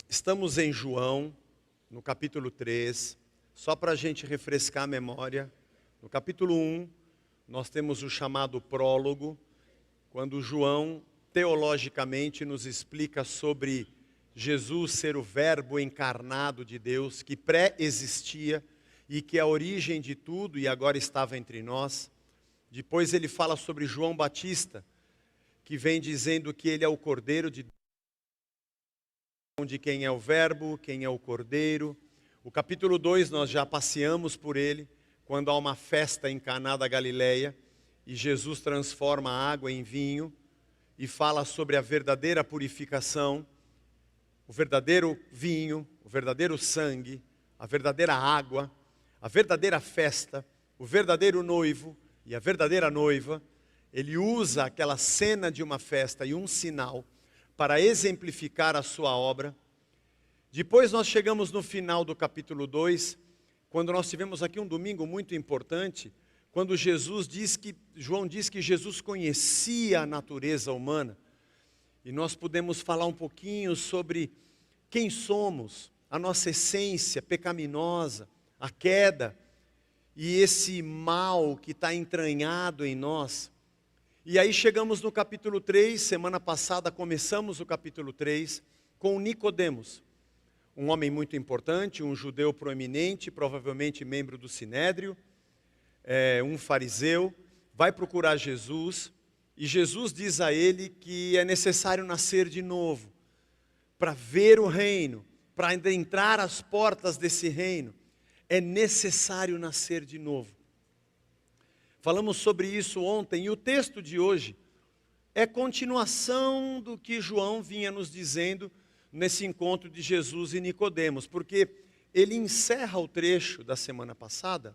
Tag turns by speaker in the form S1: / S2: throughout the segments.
S1: Estamos em João, no capítulo 3, só para a gente refrescar a memória. No capítulo 1, nós temos o chamado prólogo, quando João, teologicamente, nos explica sobre Jesus ser o verbo encarnado de Deus, que pré-existia e que é a origem de tudo e agora estava entre nós. Depois ele fala sobre João Batista, que vem dizendo que ele é o Cordeiro de Deus, de quem é o verbo, quem é o Cordeiro. O capítulo 2 nós já passeamos por ele, quando há uma festa em Caná da Galileia, e Jesus transforma a água em vinho, e fala sobre a verdadeira purificação, o verdadeiro vinho, o verdadeiro sangue, a verdadeira água, a verdadeira festa, o verdadeiro noivo e a verdadeira noiva. Ele usa aquela cena de uma festa e um sinal para exemplificar a sua obra. Depois nós chegamos no final do capítulo 2, quando nós tivemos aqui um domingo muito importante, quando João diz que Jesus conhecia a natureza humana, e nós pudemos falar um pouquinho sobre quem somos, a nossa essência pecaminosa, a queda, e esse mal que está entranhado em nós. E aí chegamos no capítulo 3, semana passada começamos o capítulo 3 com Nicodemos, um homem muito importante, um judeu proeminente, provavelmente membro do Sinédrio, um fariseu, vai procurar Jesus, e Jesus diz a ele que é necessário nascer de novo, para ver o reino, para entrar às portas desse reino, é necessário nascer de novo. Falamos sobre isso ontem, e o texto de hoje é continuação do que João vinha nos dizendo nesse encontro de Jesus e Nicodemos, porque ele encerra o trecho da semana passada,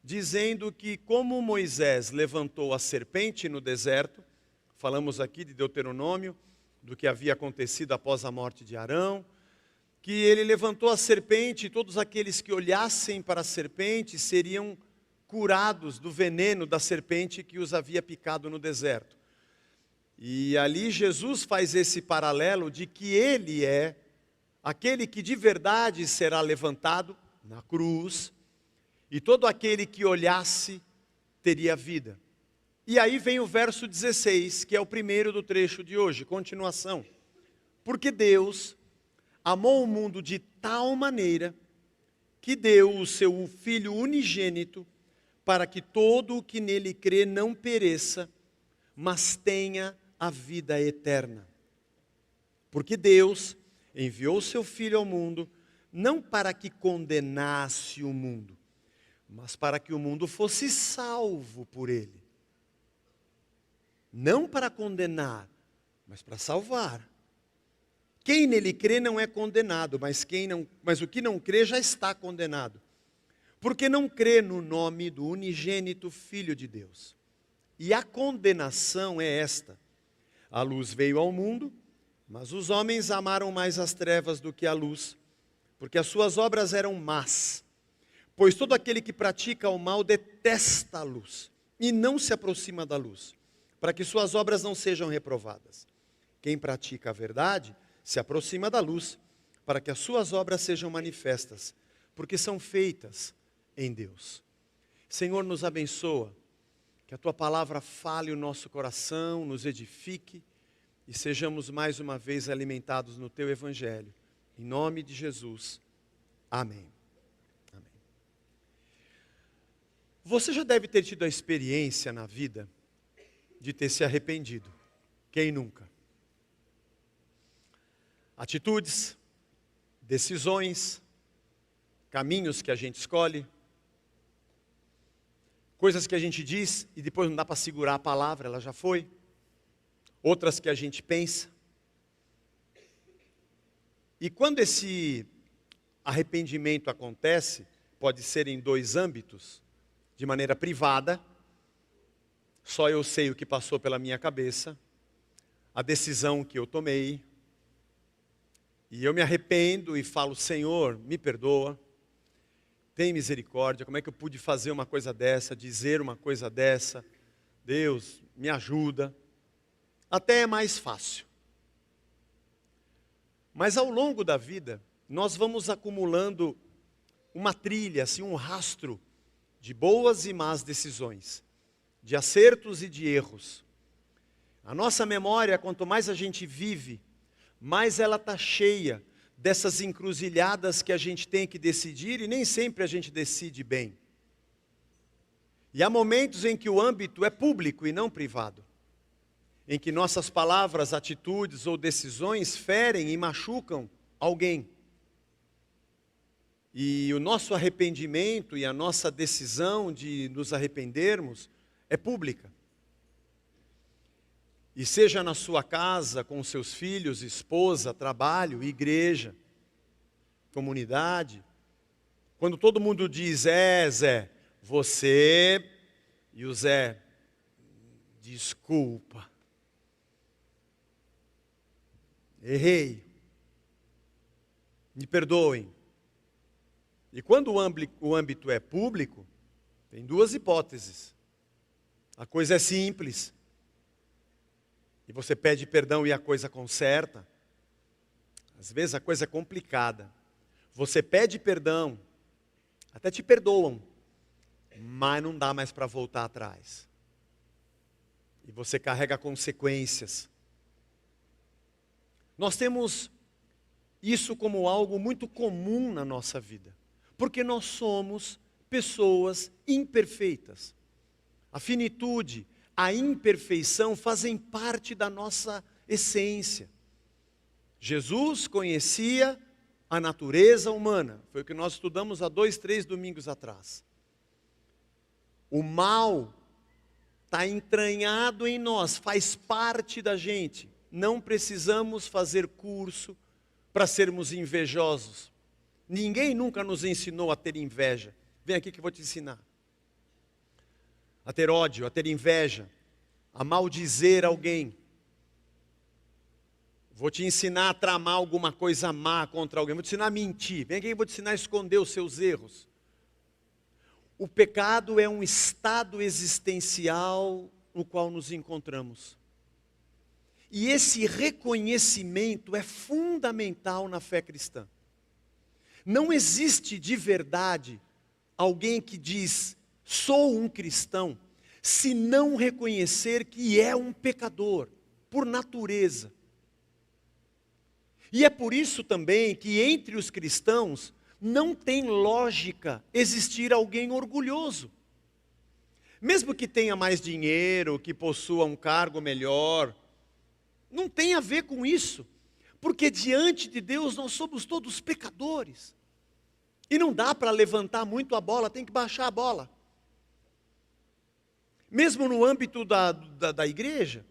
S1: dizendo que como Moisés levantou a serpente no deserto, falamos aqui de Deuteronômio, do que havia acontecido após a morte de Arão, que ele levantou a serpente e todos aqueles que olhassem para a serpente seriam curados do veneno da serpente que os havia picado no deserto. E ali Jesus faz esse paralelo de que ele é aquele que de verdade será levantado na cruz, e todo aquele que olhasse teria vida. E aí vem o verso 16, que é o primeiro do trecho de hoje, continuação. Porque Deus amou o mundo de tal maneira que deu o seu Filho unigênito, para que todo o que nele crê não pereça, mas tenha a vida eterna. Porque Deus enviou o seu Filho ao mundo, não para que condenasse o mundo, mas para que o mundo fosse salvo por ele. Não para condenar, mas para salvar. Quem nele crê não é condenado, mas o que não crê já está condenado, porque não crê no nome do unigênito Filho de Deus. E a condenação é esta: a luz veio ao mundo, mas os homens amaram mais as trevas do que a luz, porque as suas obras eram más. Pois todo aquele que pratica o mal detesta a luz, e não se aproxima da luz, para que suas obras não sejam reprovadas. Quem pratica a verdade se aproxima da luz, para que as suas obras sejam manifestas, porque são feitas em Deus. Senhor, nos abençoa, que a Tua palavra fale o nosso coração, nos edifique, e sejamos mais uma vez alimentados no Teu Evangelho. Em nome de Jesus, amém. Amém. Você já deve ter tido a experiência na vida de ter se arrependido. Quem nunca? Atitudes, decisões, caminhos que a gente escolhe, coisas que a gente diz e depois não dá para segurar a palavra, ela já foi. Outras que a gente pensa. E quando esse arrependimento acontece, pode ser em dois âmbitos: de maneira privada, só eu sei o que passou pela minha cabeça, a decisão que eu tomei, e eu me arrependo e falo: Senhor, me perdoa, tem misericórdia, como é que eu pude fazer uma coisa dessa, dizer uma coisa dessa, Deus, me ajuda. Até é mais fácil. Mas ao longo da vida, nós vamos acumulando uma trilha, assim, um rastro de boas e más decisões, de acertos e de erros. A nossa memória, quanto mais a gente vive, mais ela está cheia dessas encruzilhadas que a gente tem que decidir e nem sempre a gente decide bem. E há momentos em que o âmbito é público e não privado, em que nossas palavras, atitudes ou decisões ferem e machucam alguém. E o nosso arrependimento e a nossa decisão de nos arrependermos é pública. E seja na sua casa, com seus filhos, esposa, trabalho, igreja, comunidade, quando todo mundo diz, Zé, você, e o Zé, desculpa, errei, me perdoem. E quando o âmbito é público, tem duas hipóteses. A coisa é simples, e você pede perdão e a coisa conserta. Às vezes a coisa é complicada. Você pede perdão, até te perdoam, mas não dá mais para voltar atrás. E você carrega consequências. Nós temos isso como algo muito comum na nossa vida, porque nós somos pessoas imperfeitas. A finitude, a imperfeição fazem parte da nossa essência. Jesus conhecia a natureza humana, foi o que nós estudamos há 2, 3 domingos atrás. O mal está entranhado em nós, faz parte da gente. Não precisamos fazer curso para sermos invejosos. Ninguém nunca nos ensinou a ter inveja. Vem aqui que eu vou te ensinar. A ter ódio, a ter inveja, a maldizer alguém. Vou te ensinar a tramar alguma coisa má contra alguém. Vou te ensinar a mentir. Vem aqui que eu vou te ensinar a esconder os seus erros. O pecado é um estado existencial no qual nos encontramos. E esse reconhecimento é fundamental na fé cristã. Não existe de verdade alguém que diz, sou um cristão, se não reconhecer que é um pecador, por natureza. E é por isso também que entre os cristãos não tem lógica existir alguém orgulhoso. Mesmo que tenha mais dinheiro, que possua um cargo melhor, não tem a ver com isso. Porque diante de Deus nós somos todos pecadores. E não dá para levantar muito a bola, tem que baixar a bola. Mesmo no âmbito da igreja,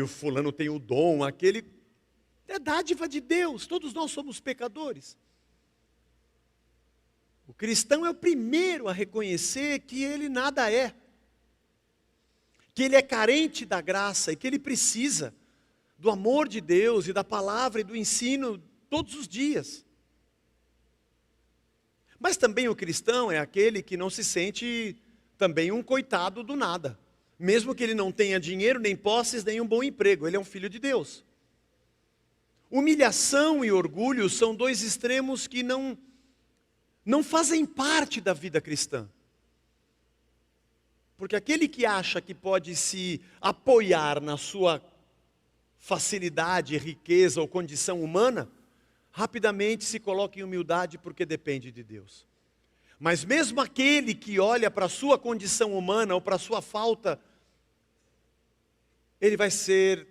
S1: o fulano tem o dom, aquele... É dádiva de Deus, todos nós somos pecadores. O cristão é o primeiro a reconhecer que ele nada é. Que ele é carente da graça e que ele precisa do amor de Deus e da palavra e do ensino todos os dias. Mas também o cristão é aquele que não se sente também um coitado do nada. Mesmo que ele não tenha dinheiro, nem posses, nem um bom emprego. Ele é um filho de Deus. Humilhação e orgulho são dois extremos que não fazem parte da vida cristã. Porque aquele que acha que pode se apoiar na sua facilidade, riqueza ou condição humana, rapidamente se coloca em humildade porque depende de Deus. Mas mesmo aquele que olha para a sua condição humana ou para a sua falta, ele vai ser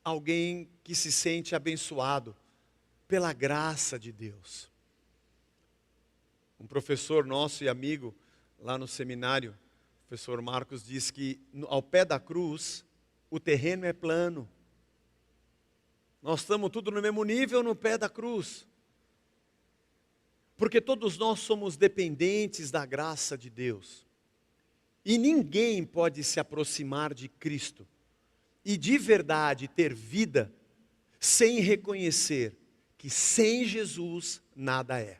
S1: alguém que se sente abençoado pela graça de Deus. Um professor nosso e amigo lá no seminário, o professor Marcos, diz que ao pé da cruz, o terreno é plano. Nós estamos tudo no mesmo nível no pé da cruz. Porque todos nós somos dependentes da graça de Deus. E ninguém pode se aproximar de Cristo e de verdade ter vida sem reconhecer que sem Jesus nada é.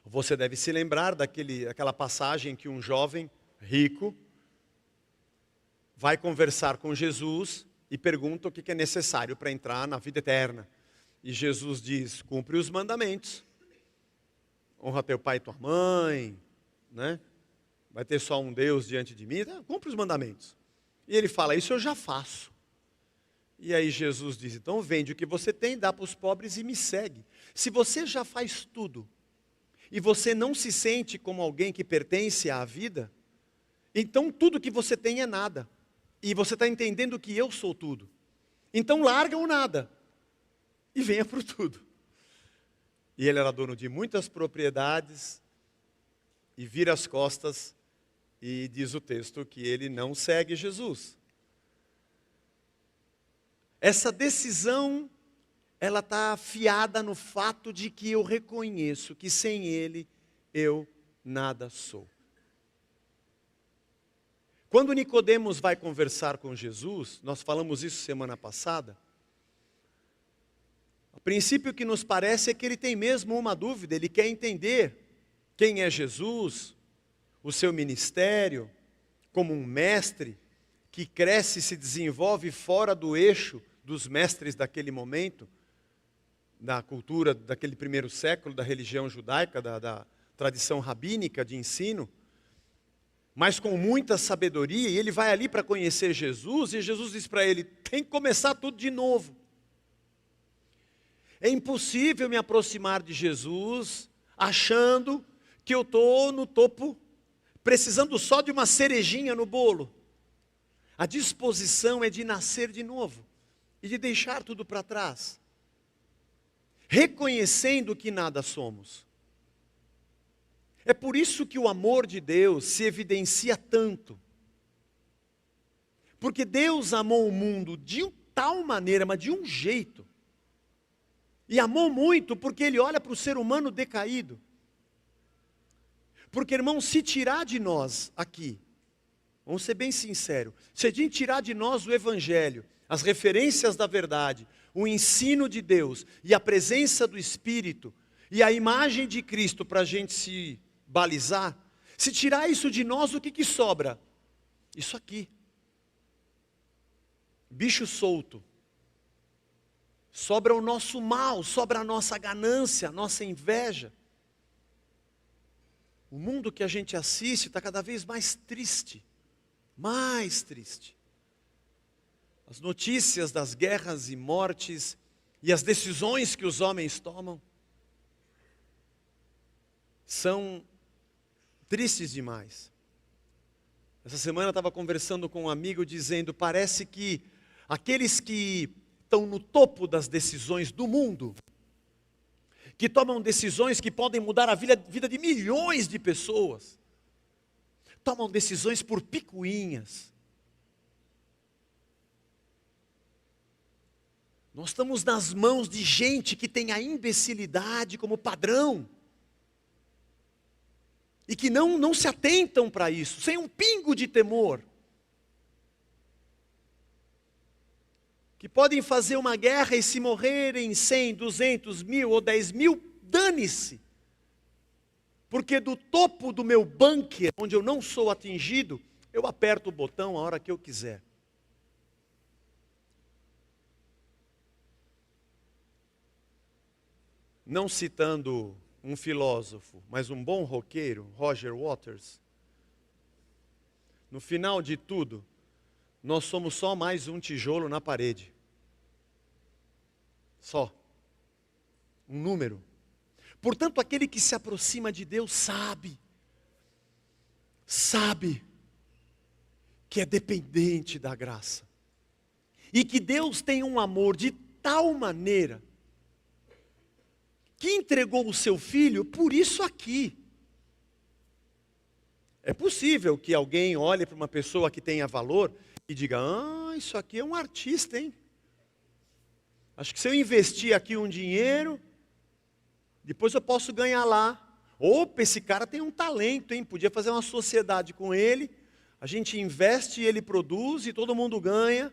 S1: Você deve se lembrar daquela passagem que um jovem rico vai conversar com Jesus e pergunta o que é necessário para entrar na vida eterna. E Jesus diz, cumpre os mandamentos. Honra teu pai e tua mãe, né? Vai ter só um Deus diante de mim, cumpre os mandamentos. E ele fala, isso eu já faço. E aí Jesus diz, então vende o que você tem, dá para os pobres e me segue. Se você já faz tudo, e você não se sente como alguém que pertence à vida, então tudo que você tem é nada. E você está entendendo que eu sou tudo. Então larga o nada e venha para o tudo. E ele era dono de muitas propriedades e vira as costas e diz o texto que ele não segue Jesus. Essa decisão, ela está afiada no fato de que eu reconheço que sem ele eu nada sou. Quando Nicodemos vai conversar com Jesus, nós falamos isso semana passada, o princípio que nos parece é que ele tem mesmo uma dúvida, ele quer entender quem é Jesus, o seu ministério, como um mestre que cresce e se desenvolve fora do eixo dos mestres daquele momento, da cultura daquele primeiro século, da religião judaica, da tradição rabínica de ensino, mas com muita sabedoria, e ele vai ali para conhecer Jesus, e Jesus diz para ele, tem que começar tudo de novo. É impossível me aproximar de Jesus, achando que eu estou no topo, precisando só de uma cerejinha no bolo. A disposição é de nascer de novo, e de deixar tudo para trás. Reconhecendo que nada somos. É por isso que o amor de Deus se evidencia tanto. Porque Deus amou o mundo de tal maneira, mas de um jeito. E amou muito porque Ele olha para o ser humano decaído. Porque, irmão, se tirar de nós aqui, vamos ser bem sinceros, se a gente tirar de nós o Evangelho, as referências da verdade, o ensino de Deus e a presença do Espírito e a imagem de Cristo para a gente se balizar, se tirar isso de nós, o que sobra? Isso aqui. Bicho solto. Sobra o nosso mal, sobra a nossa ganância, a nossa inveja. O mundo que a gente assiste está cada vez mais triste. Mais triste. As notícias das guerras e mortes e as decisões que os homens tomam são tristes demais. Essa semana eu estava conversando com um amigo dizendo, parece que aqueles que estão no topo das decisões do mundo, que tomam decisões que podem mudar a vida de milhões de pessoas, tomam decisões por picuinhas. Nós estamos nas mãos de gente que tem a imbecilidade como padrão. E que não se atentam para isso, sem um pingo de temor. Que podem fazer uma guerra e se morrerem 100, 200, 1000 ou 10 mil, dane-se. Porque do topo do meu bunker, onde eu não sou atingido, eu aperto o botão a hora que eu quiser. Não citando um filósofo, mas um bom roqueiro, Roger Waters. No final de tudo, nós somos só mais um tijolo na parede. Só. Um número. Portanto, aquele que se aproxima de Deus sabe que é dependente da graça. E que Deus tem um amor de tal maneira que entregou o seu filho por isso aqui. É possível que alguém olhe para uma pessoa que tenha valor e diga, isso aqui é um artista, hein? Acho que se eu investir aqui um dinheiro, depois eu posso ganhar lá. Opa, esse cara tem um talento, hein? Podia fazer uma sociedade com ele, a gente investe e ele produz e todo mundo ganha.